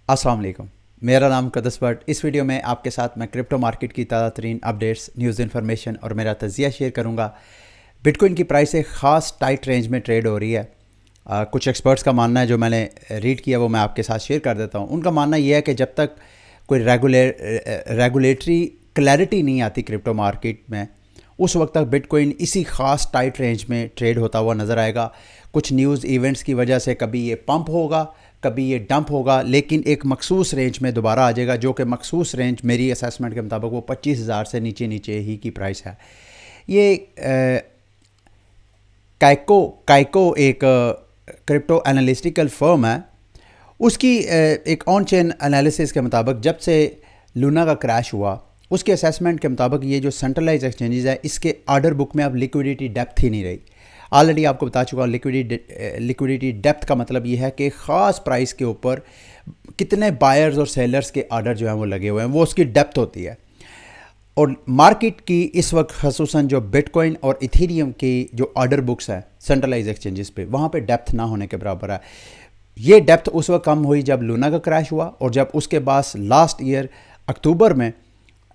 अस्सलाम वालेकुम। मेरा नाम कदस भट्ट। इस वीडियो में आपके साथ मैं क्रिप्टो मार्केट की ताज़ा तरीन अपडेट्स, न्यूज़ इन्फॉर्मेशन और मेरा तजिया शेयर करूंगा। बिटकॉइन की प्राइस एक ख़ास टाइट रेंज में ट्रेड हो रही है। कुछ एक्सपर्ट्स का मानना है, जो मैंने रीड किया वो मैं आपके साथ शेयर कर देता हूँ। उनका मानना यह है कि जब तक कोई रेगुलेटरी क्लैरिटी नहीं आती क्रिप्टो मार्केट में, उस वक्त तक बिटकॉइन इसी ख़ास टाइट रेंज में ट्रेड होता हुआ नज़र आएगा। कुछ न्यूज़ इवेंट्स की वजह से कभी ये पंप होगा, कभी ये डंप होगा, लेकिन एक मखसूस रेंज में दोबारा आ जाएगा, जो कि मखसूस रेंज मेरी असेसमेंट के मुताबिक वो 25,000 से नीचे नीचे ही की प्राइस है। ये काइको एक क्रिप्टो एनालिटिकल फर्म है। उसकी एक ऑन चेन एनालिसिस के मुताबिक जब से लूना का क्रैश हुआ, उसके असेसमेंट के मुताबिक ये जो सेंट्रलाइज एक्सचेंजेस है, इसके ऑर्डर बुक में अब लिक्विडिटी डेप्थ ही नहीं रही। ऑलरेडी आपको बता चुका हूँ, लिक्विडिटी डेप्थ का मतलब ये है कि ख़ास प्राइस के ऊपर कितने बायर्स और सेलर्स के ऑर्डर जो हैं वो लगे हुए हैं, वो उसकी डेप्थ होती है। और मार्केट की इस वक्त खसूसन जो बिटकॉइन और इथेरियम की जो ऑर्डर बुक्स हैं सेंट्रलाइज एक्सचेंजेस पे, वहाँ पे डेप्थ ना होने के बराबर है। ये डेप्थ उस वक्त कम हुई जब लूना का क्रैश हुआ, और जब उसके बाद लास्ट ईयर अक्टूबर में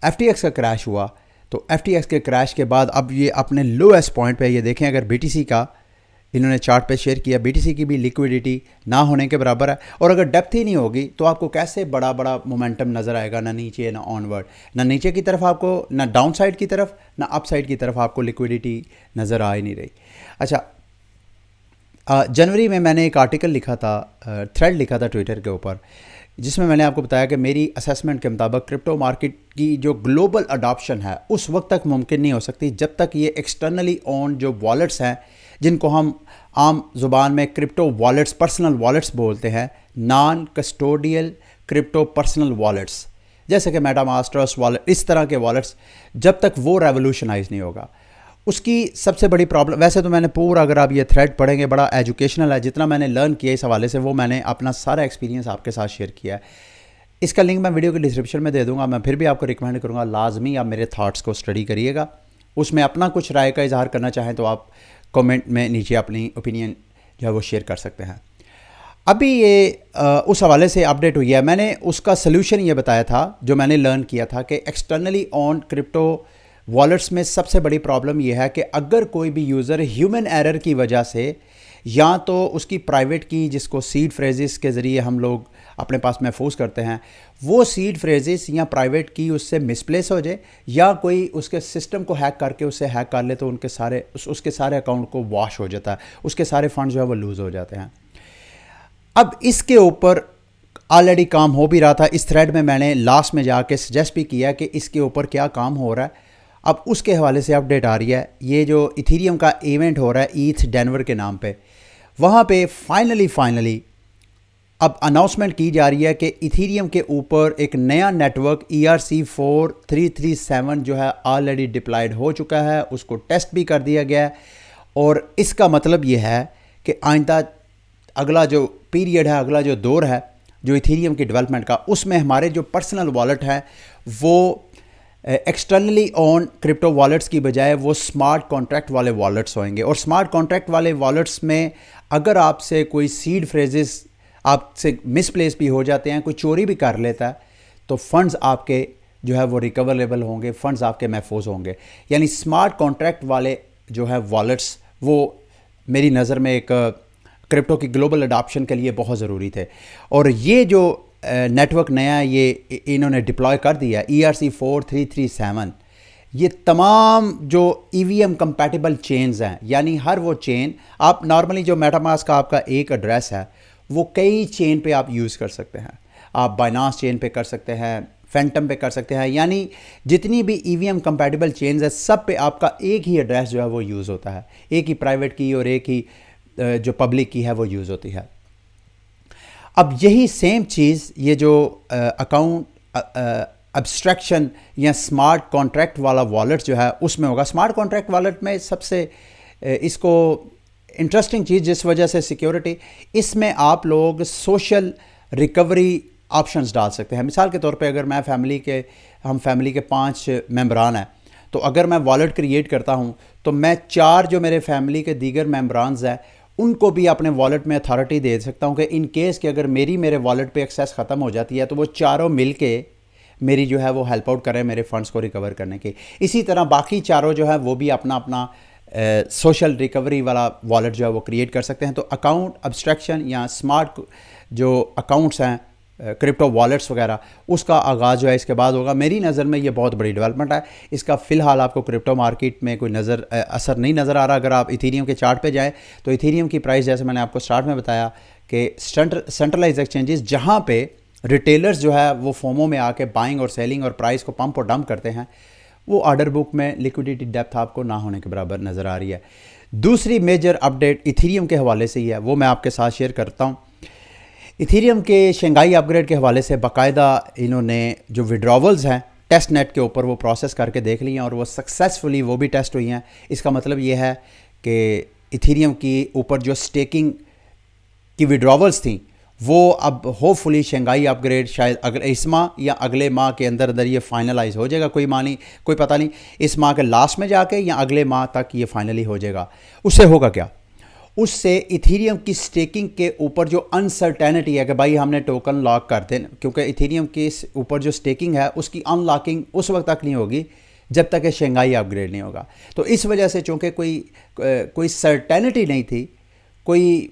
FTX का क्रैश हुआ। तो FTX के क्रैश के बाद अब ये अपने लोएस्ट पॉइंट पे, ये देखें अगर BTC का इन्होंने चार्ट पे शेयर किया, BTC की भी लिक्विडिटी ना होने के बराबर है। और अगर डेप्थ ही नहीं होगी तो आपको कैसे बड़ा बड़ा मोमेंटम नज़र आएगा, ना नीचे ना ऑनवर्ड, ना नीचे की तरफ आपको, ना डाउन साइड की तरफ, ना अप साइड की तरफ आपको लिक्विडिटी नज़र आ ही नहीं रही। अच्छा, जनवरी में मैंने एक आर्टिकल लिखा था, थ्रेड लिखा था ट्विटर के ऊपर, जिसमें मैंने आपको बताया कि मेरी असेसमेंट के मुताबिक क्रिप्टो मार्केट की जो ग्लोबल अडॉप्शन है उस वक्त तक मुमकिन नहीं हो सकती जब तक ये एक्सटर्नली ओन जो वॉलेट्स हैं, जिनको हम आम ज़ुबान में क्रिप्टो वॉलेट्स, पर्सनल वॉलेट्स बोलते हैं, non custodial crypto personal wallets, जैसे कि मेटामास्क, ट्रस्ट वॉलेट, इस तरह के वॉलेट्स, जब तक वो रेवोल्यूशनाइज नहीं होगा। उसकी सबसे बड़ी प्रॉब्लम, वैसे तो मैंने पूरा, अगर आप ये थ्रेड पढ़ेंगे, बड़ा एजुकेशनल है, जितना मैंने लर्न किया इस हवाले से वो मैंने अपना सारा एक्सपीरियंस आपके साथ शेयर किया है। इसका लिंक मैं वीडियो के डिस्क्रिप्शन में दे दूंगा। मैं फिर भी आपको रिकमेंड करूंगा, लाजमी आप मेरे थाट्स को स्टडी करिएगा। उसमें अपना कुछ राय का इजहार करना चाहें तो आप कमेंट में नीचे अपनी ओपिनियन जो है वो शेयर कर सकते हैं। अभी ये उस हवाले से अपडेट हुई है। मैंने उसका सल्यूशन ये बताया था, जो मैंने लर्न किया था, कि एक्सटर्नली ऑन क्रिप्टो वॉलेट्स में सबसे बड़ी प्रॉब्लम यह है कि अगर कोई भी यूज़र ह्यूमन एरर की वजह से, या तो उसकी प्राइवेट की, जिसको सीड फ्रेजेस के ज़रिए हम लोग अपने पास महफूज करते हैं, वो सीड फ्रेजेस या प्राइवेट की उससे मिसप्लेस हो जाए, या कोई उसके सिस्टम को हैक करके उससे हैक कर ले, तो उसके सारे अकाउंट को वॉश हो जाता है, उसके सारे फंड जो है वो लूज़ हो जाते हैं। अब इसके ऊपर ऑलरेडी काम हो भी रहा था। इस थ्रेड में मैंने लास्ट में जाके सजेस्ट भी किया कि इसके ऊपर क्या काम हो रहा है। अब उसके हवाले से अपडेट आ रही है। ये जो इथेरियम का इवेंट हो रहा है ईथ डेनवर के नाम पे, वहाँ पे फाइनली अब अनाउंसमेंट की जा रही है कि इथेरियम के ऊपर एक नया नेटवर्क ERC-4337 जो है ऑलरेडी डिप्लॉयड हो चुका है, उसको टेस्ट भी कर दिया गया है। और इसका मतलब ये है कि आइंदा अगला जो पीरियड है, अगला जो दौर है जो इथेरियम की डेवलपमेंट का, उसमें हमारे जो पर्सनल वॉलेट है वो एक्सटर्नली ऑन क्रिप्टो वॉलेट्स की बजाय वो स्मार्ट कॉन्ट्रैक्ट वाले वॉलेट्स होंगे। और स्मार्ट कॉन्ट्रैक्ट वाले वॉलेट्स में अगर आपसे कोई सीड फ्रेजेस आपसे मिसप्लेस भी हो जाते हैं, कोई चोरी भी कर लेता है, तो फंड्स आपके जो है वो रिकवरेबल होंगे, फंड्स आपके महफूज होंगे। यानी स्मार्ट कॉन्ट्रैक्ट वाले जो है वॉलेट्स, वो मेरी नज़र में एक क्रिप्टो की ग्लोबल अडॉप्शन के लिए बहुत ज़रूरी थे। और ये जो नेटवर्क नया ये इन्होंने डिप्लॉय कर दिया ERC-4337, ये तमाम जो EVM कंपैटिबल चेन्स हैं, यानी हर वो चेन, आप नॉर्मली जो मेटामास्क का आपका एक एड्रेस है, वो कई चेन पे आप यूज़ कर सकते हैं। आप बाइनांस चेन पे कर सकते हैं, फैंटम पे कर सकते हैं, यानी जितनी भी EVM कंपैटिबल चेन्स है, सब पे आपका एक ही एड्रेस जो है वो यूज़ होता है, एक ही प्राइवेट की और एक ही जो पब्लिक की है वो यूज़ होती है। अब यही सेम चीज़ ये जो अकाउंट अब्स्ट्रैक्शन या स्मार्ट कॉन्ट्रैक्ट वाला वॉलेट जो है उसमें होगा। स्मार्ट कॉन्ट्रैक्ट वॉलेट में सबसे इसको इंटरेस्टिंग चीज़, जिस वजह से सिक्योरिटी, इसमें आप लोग सोशल रिकवरी ऑप्शंस डाल सकते हैं। मिसाल के तौर पे अगर मैं हम फैमिली के 5 मेंबरान हैं, तो अगर मैं वॉलेट क्रिएट करता हूं तो मैं 4 जो मेरे फैमिली के दीगर मेंबरान्स हैं उनको भी अपने वॉलेट में अथॉरिटी दे सकता हूँ कि इन केस कि अगर मेरे वॉलेट पे एक्सेस ख़त्म हो जाती है तो वो चारों मिल के मेरी जो है वो हेल्प आउट करें मेरे फंड्स को रिकवर करने के। इसी तरह बाकी चारों जो है वो भी अपना अपना सोशल रिकवरी वाला वॉलेट जो है वो क्रिएट कर सकते हैं। तो अकाउंट अब्स्ट्रैक्शन या स्मार्ट जो अकाउंट्स हैं क्रिप्टो वॉलेट्स वगैरह, उसका आगाज़ जो है इसके बाद होगा। मेरी नज़र में ये बहुत बड़ी डेवलपमेंट है। इसका फ़िलहाल आपको क्रिप्टो मार्केट में कोई असर नहीं नज़र आ रहा। अगर आप इथेरियम के चार्ट पे जाएं तो इथेरियम की प्राइस, जैसे मैंने आपको स्टार्ट में बताया कि सेंट्रलाइज एक्सचेंजेस जहाँ पे रिटेलर्स जो है वो फोमो में आके बाइंग और सेलिंग और प्राइस को पंप और डंप करते हैं, वो ऑर्डर बुक में लिक्विडिटी डेप्थ आपको ना होने के बराबर नज़र आ रही है। दूसरी मेजर अपडेट इथेरियम के हवाले से ही है, वो मैं आपके साथ शेयर करता हूँ। इथेरियम के शंघाई अपग्रेड के हवाले से बाकायदा इन्होंने जो विड्रॉवल्स हैं टेस्ट नेट के ऊपर वो प्रोसेस करके देख लिए हैं और वो सक्सेसफुली वो भी टेस्ट हुई हैं। इसका मतलब ये है कि इथेरियम की ऊपर जो स्टेकिंग की विड्रॉवल्स थी वो अब होपफुली शंघाई अपग्रेड शायद अगर इस माह या अगले माह के अंदर अंदर ये फाइनलाइज हो जाएगा। कोई पता नहीं इस माह के लास्ट में जाके या अगले माह तक ये फाइनली हो जाएगा। उससे होगा क्या? उससे इथेरियम की स्टेकिंग के ऊपर जो अनसर्टेनिटी है कि भाई हमने टोकन लॉक कर दें, क्योंकि इथेरियम के ऊपर जो स्टेकिंग है उसकी अनलॉकिंग उस वक्त तक नहीं होगी जब तक कि शंघाई अपग्रेड नहीं होगा। तो इस वजह से चूँकि कोई सर्टेनिटी नहीं थी, कोई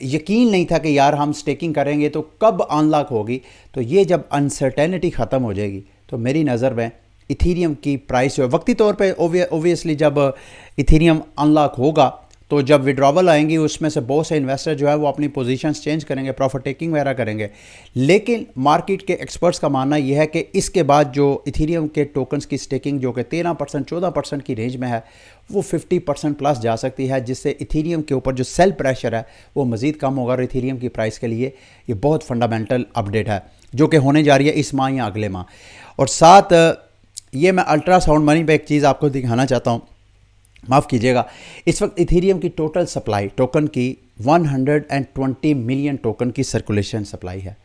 यकीन नहीं था कि यार हम स्टेकिंग करेंगे तो कब अनलॉक होगी, तो ये जब अनसर्टेनिटी ख़त्म हो जाएगी तो मेरी नज़र में इथेरियम की प्राइस जो है वक्ती तौर पे ओबियसली जब इथेरियम अनलॉक होगा तो जब विड्रॉवल आएंगी उसमें से बहुत से इन्वेस्टर जो है वो अपनी पोजीशंस चेंज करेंगे, प्रॉफिट टेकिंग वगैरह करेंगे। लेकिन मार्केट के एक्सपर्ट्स का मानना यह है कि इसके बाद जो इथेरियम के टोकन्स की स्टेकिंग जो कि 13% 14% की रेंज में है वो 50% प्लस जा सकती है, जिससे इथेरियम के ऊपर जो सेल प्रेशर है वो मज़ीद कम होगा। और इथेरियम की प्राइस के लिए ये बहुत फंडामेंटल अपडेट है जो कि होने जा रही है इस माह या अगले माह। और साथ ये मैं अल्ट्रासाउंड मनी पे एक चीज़ आपको दिखाना चाहता हूँ, माफ़ कीजिएगा। इस वक्त इथेरियम की टोटल सप्लाई टोकन की 120 मिलियन टोकन की सर्कुलेशन सप्लाई है।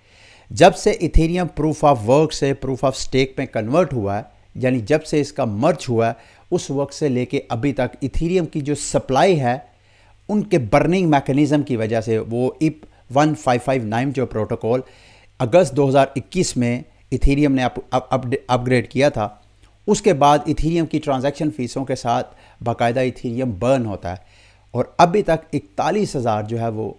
जब से इथेरियम प्रूफ ऑफ वर्क से प्रूफ ऑफ स्टेक में कन्वर्ट हुआ है, यानी जब से इसका मर्ज हुआ है, उस वक्त से लेके अभी तक इथेरियम की जो सप्लाई है उनके बर्निंग मैकेनिज़्म की वजह से वो इप 1559 जो प्रोटोकॉल अगस्त 2021 में इथेरियम ने अपग्रेड किया था, उसके बाद इथेरियम की ट्रांजैक्शन फ़ीसों के साथ बाकायदा इथेरियम बर्न होता है और अभी तक 41,000 जो है वो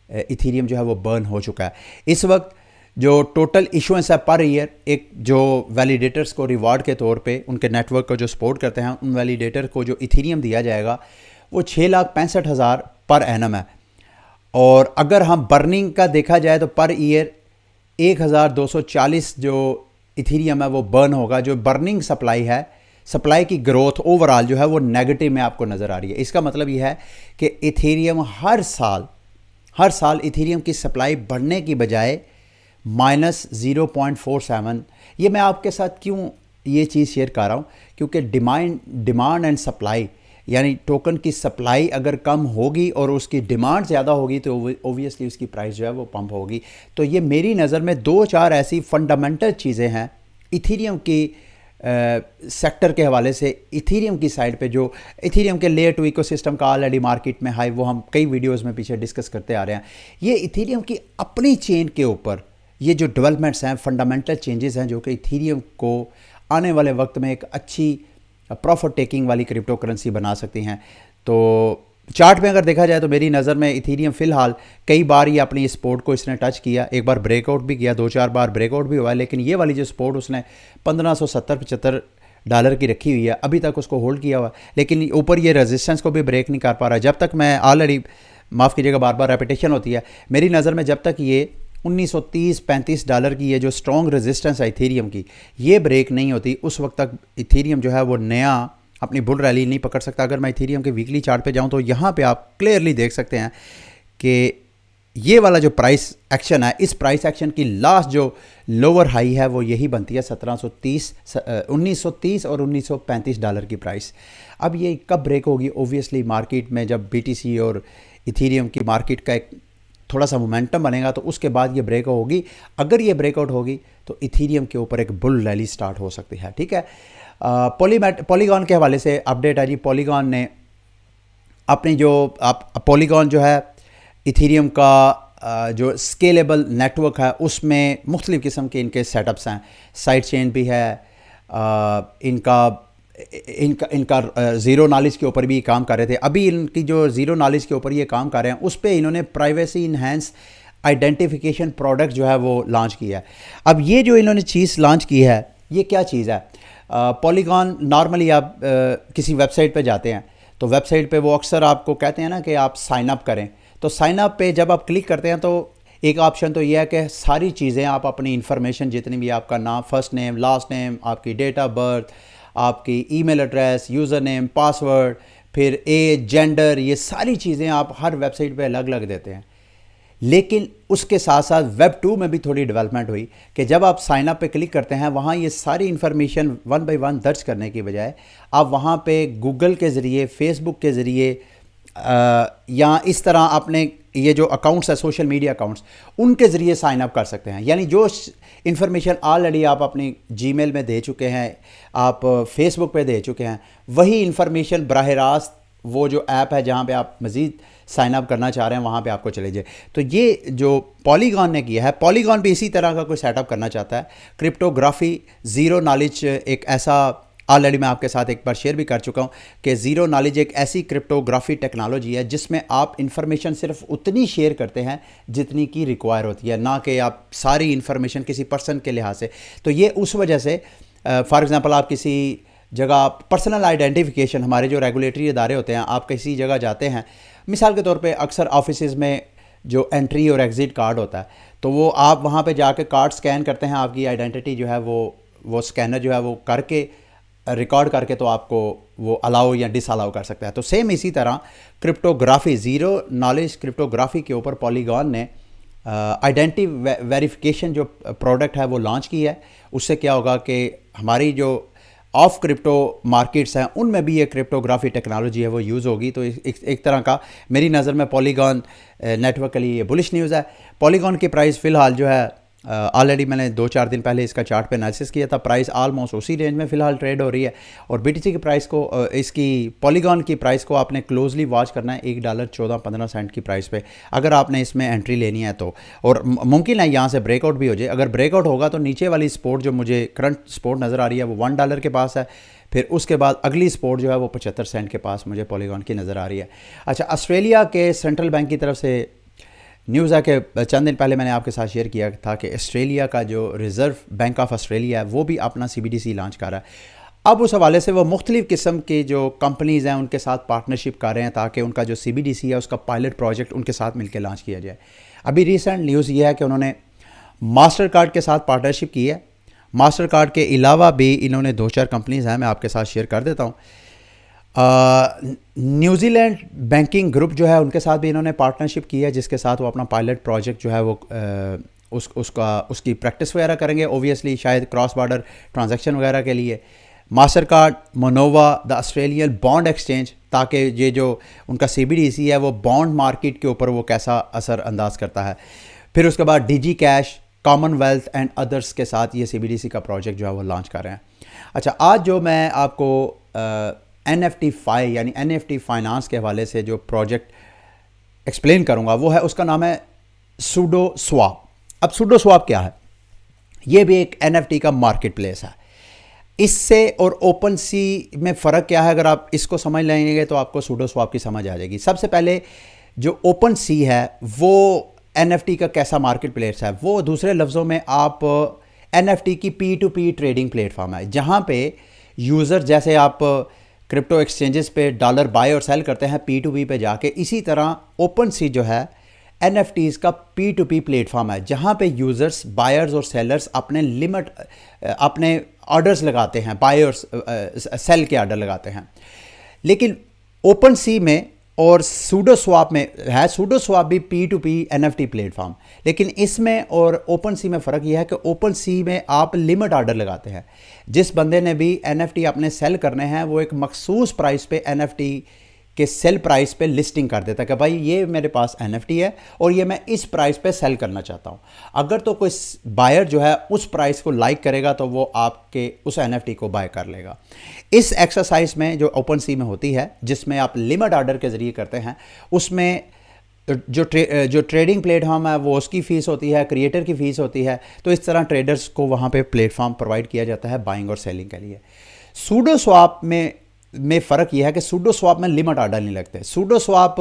इथेरियम जो है वो बर्न हो चुका है। इस वक्त जो टोटल इशुएंस है पर ईयर, एक जो वैलिडेटर्स को रिवार्ड के तौर पे उनके नेटवर्क को जो सपोर्ट करते हैं उन वैलिडेटर को जो इथेरियम दिया जाएगा वो 6,65,000 पर एनम है। और अगर हम बर्निंग का देखा जाए तो पर ईयर 1,240 जो इथेरियम है वो बर्न होगा। जो बर्निंग सप्लाई है, सप्लाई की ग्रोथ ओवरऑल जो है वो नेगेटिव में आपको नज़र आ रही है। इसका मतलब ये है कि इथेरियम हर साल इथेरियम की सप्लाई बढ़ने की बजाय -0.47। ये मैं आपके साथ क्यों ये चीज़ शेयर कर रहा हूँ, क्योंकि डिमांड एंड सप्लाई, यानी टोकन की सप्लाई अगर कम होगी और उसकी डिमांड ज़्यादा होगी तो ओबियसली उसकी प्राइस जो है वो पंप होगी। तो ये मेरी नज़र में 2-4 ऐसी फंडामेंटल चीज़ें हैं इथेरियम की सेक्टर के हवाले से। इथेरियम की साइड पे जो इथेरियम के लेयर 2 इकोसिस्टम का ऑलरेडी मार्केट में हाई, वो हम कई वीडियोस में पीछे डिस्कस करते आ रहे हैं। ये इथेरियम की अपनी चेन के ऊपर ये जो डेवलपमेंट्स हैं, फंडामेंटल चेंजेस हैं जो कि इथेरियम को आने वाले वक्त में एक अच्छी प्रॉफिट टेकिंग वाली क्रिप्टो करेंसी बना सकती हैं। तो चार्ट में अगर देखा जाए तो मेरी नज़र में इथेरियम फ़िलहाल कई बार ये अपनी सपोर्ट को इसने टच किया, एक बार ब्रेकआउट भी किया, 2-4 बार ब्रेकआउट भी हुआ है, लेकिन ये वाली जो सपोर्ट उसने $1570-75 की रखी हुई है, अभी तक उसको होल्ड किया हुआ, लेकिन ऊपर ये रेजिस्टेंस को भी ब्रेक नहीं कर पा रहा। जब तक मैं ऑलरेडी, माफ़ कीजिएगा बार बार रेपिटेशन होती है, मेरी नज़र में जब तक ये $1930-35 की ये जो स्ट्रॉन्ग रेजिस्टेंस है इथेरियम की, ये ब्रेक नहीं होती, उस वक्त तक इथेरियम जो है वो नया अपनी बुल रैली नहीं पकड़ सकता। अगर मैं इथेरियम के वीकली चार्ट पे जाऊं तो यहाँ पे आप क्लियरली देख सकते हैं कि ये वाला जो प्राइस एक्शन है, इस प्राइस एक्शन की लास्ट जो लोअर हाई है वो यही बनती है 1930 और $1935 की प्राइस। अब ये कब ब्रेक होगी? ओबियसली मार्केट में जब BTC और इथेरियम की मार्केट का एक थोड़ा सा मोमेंटम बनेगा तो उसके बाद ये ब्रेक होगी। अगर ये ब्रेकआउट होगी तो इथेरियम के ऊपर एक बुल रैली स्टार्ट हो सकती है। ठीक है, पॉलीगॉन के हवाले से अपडेट है जी। पॉलीगॉन ने अपनी जो आप पॉलीगॉन जो है इथेरियम का जो स्केलेबल नेटवर्क है उसमें मुख्तलिफ़ किस्म के इनके सेटअप्स हैं, साइड चेन भी है, इनका इनका इनका ज़ीरो नॉलेज के ऊपर भी काम कर रहे थे। अभी इनकी जो ज़ीरो नॉलेज के ऊपर ये काम कर रहे हैं उस पर इन्होंने प्राइवेसी इन्हेंस आइडेंटिफिकेशन प्रोडक्ट जो है वो लॉन्च किया है। अब ये जो इन्होंने चीज़ लॉन्च की है ये क्या चीज़ है? पॉलीगॉन नॉर्मली आप किसी वेबसाइट पे जाते हैं तो वेबसाइट पे वो अक्सर आपको कहते हैं ना कि आप साइन अप करें, तो साइन अप पे जब आप क्लिक करते हैं तो एक ऑप्शन तो ये है कि सारी चीज़ें आप अपनी इन्फॉर्मेशन जितनी भी, आपका नाम, फर्स्ट नेम, लास्ट नेम, आपकी डेट ऑफ बर्थ, आपकी email address, user name, password, फिर एज, जेंडर, ये सारी चीज़ें आप हर वेबसाइट पे अलग अलग देते हैं। लेकिन उसके साथ साथ वेब 2 में भी थोड़ी डेवलपमेंट हुई कि जब आप साइन अप पे क्लिक करते हैं वहाँ ये सारी इन्फॉर्मेशन वन बाय वन दर्ज करने की बजाय आप वहाँ पे गूगल के ज़रिए, फेसबुक के ज़रिए या इस तरह अपने ये जो अकाउंट्स है सोशल मीडिया अकाउंट्स उनके ज़रिए साइन अप कर सकते हैं। यानी जो इन्फॉर्मेशन ऑलरेडी आप अपनी जीमेल में दे चुके हैं, आप फेसबुक पे दे चुके हैं, वही इन्फॉर्मेशन बराह रास्त वो जो ऐप है जहाँ पे आप मज़ीद साइन अप करना चाह रहे हैं वहाँ पे आपको चले जाए। तो ये जो पॉलीगॉन ने किया है, पॉलीगॉन भी इसी तरह का कोई सेटअप करना चाहता है। क्रिप्टोग्राफी, ज़ीरो नॉलेज एक ऐसा, ऑलरेडी मैं आपके साथ एक बार शेयर भी कर चुका हूँ कि ज़ीरो नॉलेज एक ऐसी क्रिप्टोग्राफी टेक्नोलॉजी है जिसमें आप इंफॉर्मेशन सिर्फ उतनी शेयर करते हैं जितनी की रिक्वायर होती है, ना कि आप सारी इन्फॉर्मेशन किसी पर्सन के लिहाज से। तो ये उस वजह से फॉर एग्ज़ाम्पल आप किसी जगह पर्सनल आइडेंटिफिकेशन, हमारे जो रेगुलेटरी इदारे होते हैं, आप किसी जगह जाते हैं, मिसाल के तौर पे अक्सर ऑफिसेज़ में जो एंट्री और एग्ज़िट कार्ड होता है तो वो आप वहाँ पे जाके कार्ड स्कैन करते हैं, आपकी आइडेंटिटी जो है वो स्कैनर जो है वो करके रिकॉर्ड करके तो आपको वो अलाउ या डिसअलाउ कर सकता है। तो सेम इसी तरह क्रिप्टोग्राफी, ज़ीरो नॉलेज क्रिप्टोग्राफी के ऊपर पॉलीगॉन ने आइडेंटिटी वेरिफिकेशन जो प्रोडक्ट है वो लॉन्च की है। उससे क्या होगा कि हमारी जो ऑफ क्रिप्टो मार्केट्स हैं उनमें भी ये क्रिप्टोग्राफी टेक्नोलॉजी है वो यूज़ होगी। तो एक तरह का मेरी नज़र में पॉलीगॉन नेटवर्क के लिए ये बुलिश न्यूज़ है। पॉलीगॉन की प्राइस फ़िलहाल जो है ऑलरेडी मैंने 2-4 दिन पहले इसका चार्ट पे एनालिसिस किया था, प्राइस ऑलमोस्ट उसी रेंज में फ़िलहाल ट्रेड हो रही है। और बीटीसी की प्राइस को, इसकी पॉलीगॉन की प्राइस को आपने क्लोजली वॉच करना है $1.14-15 की प्राइस पे अगर आपने इसमें एंट्री लेनी है तो। और मुमकिन है यहाँ से ब्रेकआउट भी हो जाए। अगर ब्रेकआउट होगा तो नीचे वाली सपोर्ट जो मुझे करंट सपोर्ट नज़र आ रही है वो $1 के पास है, फिर उसके बाद अगली सपोर्ट जो है वो 75 सेंट के पास मुझे पॉलीगॉन की नज़र आ रही है। अच्छा, ऑस्ट्रेलिया के सेंट्रल बैंक की तरफ से न्यूज़ है कि चंद दिन पहले मैंने आपके साथ शेयर किया था कि ऑस्ट्रेलिया का जो रिज़र्व बैंक ऑफ ऑस्ट्रेलिया है वो भी अपना CBDC लॉन्च कर रहा है। अब उस हवाले से वो मुख्तलिफ़ किस्म के जो कंपनीज़ हैं उनके साथ पार्टनरशिप कर रहे हैं ताकि उनका जो CBDC है उसका पायलट प्रोजेक्ट उनके साथ मिलकर लॉन्च किया जाए। अभी रिसेंट न्यूज़ ये है कि उन्होंने मास्टर कार्ड के साथ पार्टनरशिप की है। मास्टर कार्ड के अलावा भी इन्होंने 2-4 कंपनीज़ हैं, मैं आपके साथ शेयर कर देता हूँ। न्यूजीलैंड बैंकिंग ग्रुप जो है उनके साथ भी इन्होंने पार्टनरशिप की है जिसके साथ वो अपना पायलट प्रोजेक्ट जो है वो उसकी प्रैक्टिस वगैरह करेंगे, ओबियसली शायद क्रॉस बॉर्डर ट्रांजैक्शन वगैरह के लिए। मास्टर कार्ड, मोनोवा, द ऑस्ट्रेलियन बॉन्ड एक्सचेंज, ताकि ये जो उनका CBDC है वो बॉन्ड मार्केट के ऊपर वो कैसा असर अंदाज करता है। फिर उसके बाद डिजी कैश, कॉमनवेल्थ एंड अदर्स के साथ ये CBDC का प्रोजेक्ट जो है वो लॉन्च कर रहे हैं। अच्छा, आज जो मैं आपको NFT यानी NFT फाइनेंस के हवाले से जो प्रोजेक्ट एक्सप्लेन करूंगा वो है, उसका नाम है सूडो स्वाप। अब सूडो स्वाप क्या है? ये भी एक NFT का मार्केट प्लेस है। इससे और ओपन सी में फ़र्क क्या है? अगर आप इसको समझ लेंगे तो आपको सूडो स्वाप की समझ आ जाएगी। सबसे पहले जो ओपन सी है वो NFT का कैसा मार्केट प्लेस है, वो दूसरे लफ्ज़ों में आप NFT की P2P ट्रेडिंग प्लेटफॉर्म है जहाँ पे यूज़र, जैसे आप क्रिप्टो एक्सचेंजेस पे डॉलर बाय और सेल करते हैं P2P पे जाके, इसी तरह ओपन सी जो है NFTs का P2P प्लेटफॉर्म है जहाँ पे यूज़र्स, बायर्स और सेलर्स अपने ऑर्डर्स लगाते हैं, बाय और सेल के ऑर्डर लगाते हैं। लेकिन ओपन सी में और सूडो स्वाप में है, सूडो स्वाप भी P2P NFT प्लेटफॉर्म, लेकिन इसमें और ओपन सी में फ़र्क यह है कि ओपन सी में आप लिमिट ऑर्डर लगाते हैं। जिस बंदे ने भी NFT अपने सेल करने हैं वो एक मखसूस प्राइस पे NFT कि सेल प्राइस पे लिस्टिंग कर देता है कि भाई ये मेरे पास NFT है और ये मैं इस प्राइस पे सेल करना चाहता हूँ। अगर तो कोई बायर जो है उस प्राइस को लाइक करेगा तो वो आपके उस NFT को बाय कर लेगा। इस एक्सरसाइज में जो ओपन सी में होती है, जिसमें आप लिमिट ऑर्डर के ज़रिए करते हैं, उसमें जो ट्रेडिंग प्लेटफॉर्म है वो उसकी फ़ीस होती है, क्रिएटर की फ़ीस होती है। तो इस तरह ट्रेडर्स को वहाँ पे प्लेटफॉर्म प्रोवाइड किया जाता है बाइंग और सेलिंग के लिए। सूडो स्वाप में फ़र्क यह है कि सूडो स्वाप में लिमिट ऑर्डर नहीं लगते। सूडो स्वाप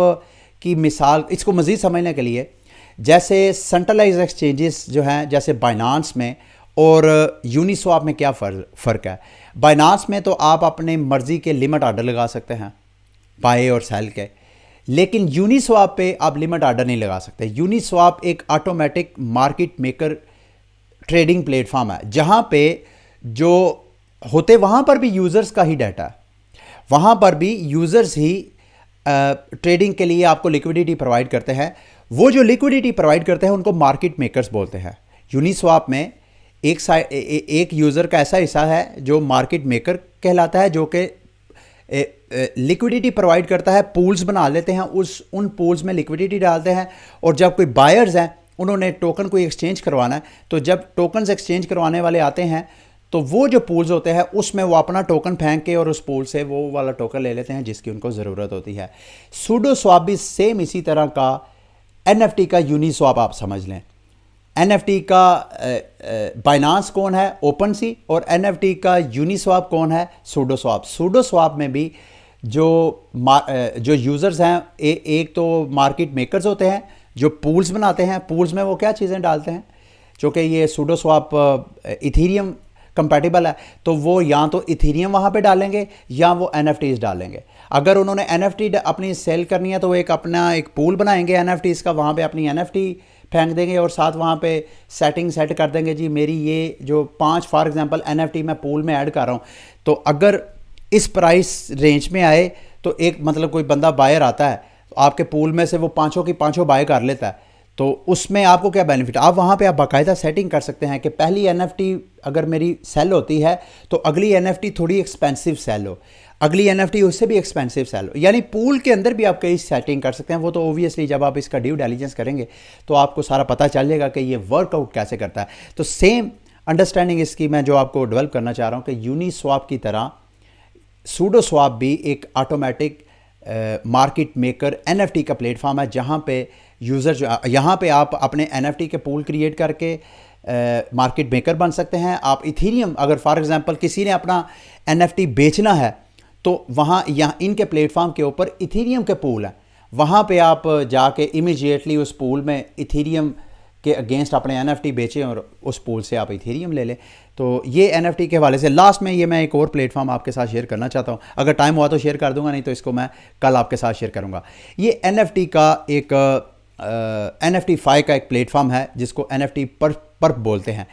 की मिसाल इसको मज़ीद समझने के लिए, जैसे सेंट्रलाइज एक्सचेंजेस जो हैं जैसे बाइनांस में और यूनिस्वाप में क्या फ़र्क है। बाइनांस में तो आप अपने मर्ज़ी के लिमिट ऑर्डर लगा सकते हैं बाय और सेल के, लेकिन यूनिस्वाप पे आप लिमिट ऑर्डर नहीं लगा सकते। यूनिस्वाप एक automatic market maker trading platform है, जहाँ पे जो होते वहाँ पर भी यूज़र्स का ही डाटा है, वहाँ पर भी यूज़र्स ही ट्रेडिंग के लिए आपको लिक्विडिटी प्रोवाइड करते हैं। वो जो लिक्विडिटी प्रोवाइड करते हैं उनको मार्केट मेकर्स बोलते हैं। यूनिस्वाप में एक यूज़र का ऐसा हिस्सा है जो मार्केट मेकर कहलाता है, जो कि लिक्विडिटी प्रोवाइड करता है। पूल्स बना लेते हैं, उन पूल्स में लिक्विडिटी डालते हैं, और जब कोई बायर्स हैं उन्होंने टोकन को एक्सचेंज करवाना है, तो जब टोकन्स एक्सचेंज करवाने वाले आते हैं तो वो जो पूल्स होते हैं उसमें वो अपना टोकन फेंक के और उस पूल से वो वाला टोकन ले लेते हैं जिसकी उनको ज़रूरत होती है। सूडो स्वाप भी सेम इसी तरह का NFT का यूनिस्वाप आप समझ लें। NFT का बाइनांस कौन है? ओपन सी। और NFT का यूनिस्वाप कौन है? Pseudo swap. सूडो स्वाप में भी जो यूज़र्स हैं, एक तो मार्केट मेकर्स होते हैं जो पूल्स बनाते हैं। पूल्स में वो क्या चीज़ें डालते हैं, चूँकि ये सूडो स्वाप इथीरियम कंपैटिबल है, तो वो या तो इथीरियम वहाँ पे डालेंगे या वो NFTs डालेंगे। अगर उन्होंने NFT अपनी सेल करनी है तो वो अपना एक पूल बनाएंगे NFTs का, वहाँ पे अपनी NFT फेंक देंगे और साथ वहाँ पे सेटिंग सेट कर देंगे, जी मेरी ये जो 5 फॉर एग्जांपल NFT मैं पूल में ऐड कर रहा हूँ, तो अगर इस प्राइस रेंज में आए तो एक मतलब कोई बंदा बायर आता है तो आपके पूल में से वो पाँचों की पाँचों बाय कर लेता है, तो उसमें आपको क्या बेनिफिट? आप वहाँ पे आप बाकायदा सेटिंग कर सकते हैं कि पहली NFT अगर मेरी सेल होती है तो अगली NFT थोड़ी एक्सपेंसिव सेल हो, अगली NFT उससे भी एक्सपेंसिव सेल हो। यानी पूल के अंदर भी आप कई सेटिंग कर सकते हैं। वो तो ओबियसली जब आप इसका ड्यू डिलिजेंस करेंगे तो आपको सारा पता चल जाएगा कि ये वर्कआउट कैसे करता है। तो सेम अंडरस्टैंडिंग इसकी मैं जो आपको डेवलप करना चाह रहा हूँ कि यूनिस्वाप की तरह सूडो स्वाप भी एक ऑटोमेटिक मार्केट मेकर NFT का प्लेटफॉर्म है, जहाँ पे यूज़र जो यहाँ पे आप अपने NFT के पूल क्रिएट करके मार्केट मेकर बन सकते हैं। आप इथीरियम अगर फॉर एग्जांपल किसी ने अपना NFT बेचना है तो वहाँ यहाँ इनके प्लेटफॉर्म के ऊपर इथीरियम के पूल हैं, वहाँ पे आप जाके इमीडिएटली उस पूल में इथीरियम के अगेंस्ट अपने NFT बेचें और उस पूल से आप इथीरियम ले लें। तो ये NFT के हवाले से लास्ट में ये मैं एक और प्लेटफॉर्म आपके साथ शेयर करना चाहता हूँ। अगर टाइम हुआ तो शेयर कर दूंगा, नहीं तो इसको मैं कल आपके साथ शेयर करूँगा। ये NFT का एक NFT-Fi का एक प्लेटफॉर्म है जिसको NFT पर्प बोलते हैं।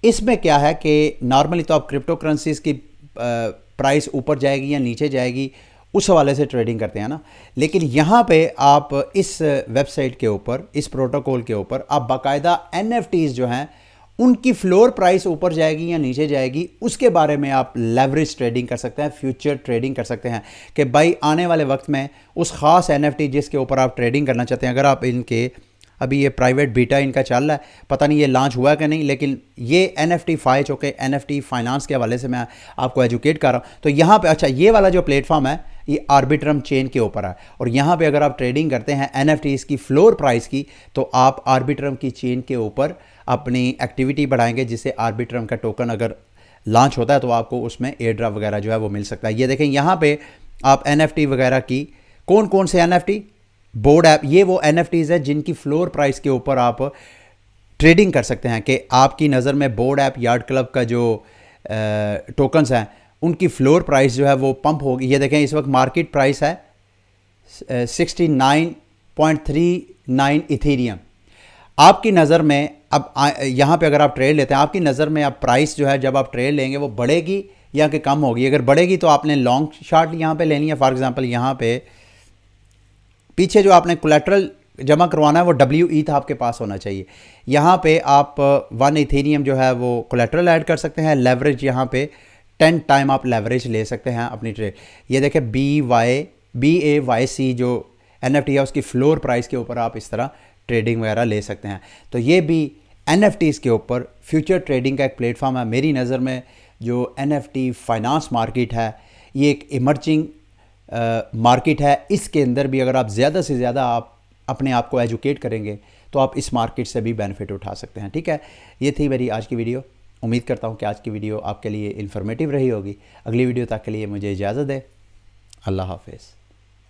इसमें क्या है कि नॉर्मली तो आप क्रिप्टो करेंसीज की प्राइस ऊपर जाएगी या नीचे जाएगी उस हवाले से ट्रेडिंग करते हैं ना, लेकिन यहाँ पे आप इस वेबसाइट के ऊपर, इस प्रोटोकॉल के ऊपर आप बाकायदा NFTs जो हैं उनकी फ्लोर प्राइस ऊपर जाएगी या नीचे जाएगी उसके बारे में आप लेवरेज ट्रेडिंग कर सकते हैं, फ्यूचर ट्रेडिंग कर सकते हैं कि भाई आने वाले वक्त में उस ख़ास NFT जिसके ऊपर आप ट्रेडिंग करना चाहते हैं, अगर आप इनके अभी ये प्राइवेट बीटा इनका चल रहा है, पता नहीं ये लॉन्च हुआ कि नहीं, लेकिन ये NFT-Fi जो कि NFT फाइनेंस के हवाले से मैं आपको एजुकेट कर रहा हूँ। तो यहाँ पे अच्छा ये वाला जो प्लेटफॉर्म है ये आर्बिट्रम चेन के ऊपर है, और यहाँ पे अगर आप ट्रेडिंग करते हैं NFTs की फ्लोर प्राइस की तो आप आर्बिट्रम की चेन के ऊपर अपनी एक्टिविटी बढ़ाएंगे, जिससे आर्बिट्रम का टोकन अगर लॉन्च होता है तो आपको उसमें एयर ड्रॉप वगैरह जो है वो मिल सकता है। ये देखें यहाँ पे आप NFT वगैरह की कौन कौन से NFT बोर्ड ऐप, ये वो NFTs है जिनकी फ्लोर प्राइस के ऊपर आप ट्रेडिंग कर सकते हैं कि आपकी नज़र में बोर्ड ऐप यार्ड क्लब का जो टोकन्स हैं उनकी फ्लोर प्राइस जो है वो पंप होगी। ये देखें इस वक्त मार्केट प्राइस है 69.39 इथीरियम। आपकी नज़र में अब यहाँ पे अगर आप ट्रेड लेते हैं, आपकी नज़र में अब प्राइस जो है जब आप ट्रेड लेंगे वो बढ़ेगी या कि कम होगी? अगर बढ़ेगी तो आपने लॉन्ग शॉट यहाँ पे लेनी है। फॉर एग्जांपल यहाँ पे पीछे जो आपने कोलेट्रल जमा करवाना है वो WE आपके पास होना चाहिए। यहाँ पे आप 1 इथेरियम जो है वो कोलेट्रल ऐड कर सकते हैं। लेवरेज यहाँ पे 10 टाइम आप लेवरेज ले सकते हैं अपनी ट्रेड। ये देखें BAYC जो NFT है उसकी फ्लोर प्राइस के ऊपर आप इस तरह ट्रेडिंग वगैरह ले सकते हैं। तो ये भी NFTs के ऊपर फ्यूचर ट्रेडिंग का एक प्लेटफॉर्म है। मेरी नज़र में जो NFT फाइनेंस मार्केट है ये एक इमर्जिंग मार्केट है। इसके अंदर भी अगर आप ज़्यादा से ज़्यादा आप अपने आप को एजुकेट करेंगे तो आप इस मार्केट से भी बेनिफिट उठा सकते हैं। ठीक है, ये थी मेरी आज की वीडियो। उम्मीद करता हूँ कि आज की वीडियो आपके लिए इन्फॉर्मेटिव रही होगी। अगली वीडियो तक के लिए मुझे इजाज़त दें। अल्लाह हाफ़िज़।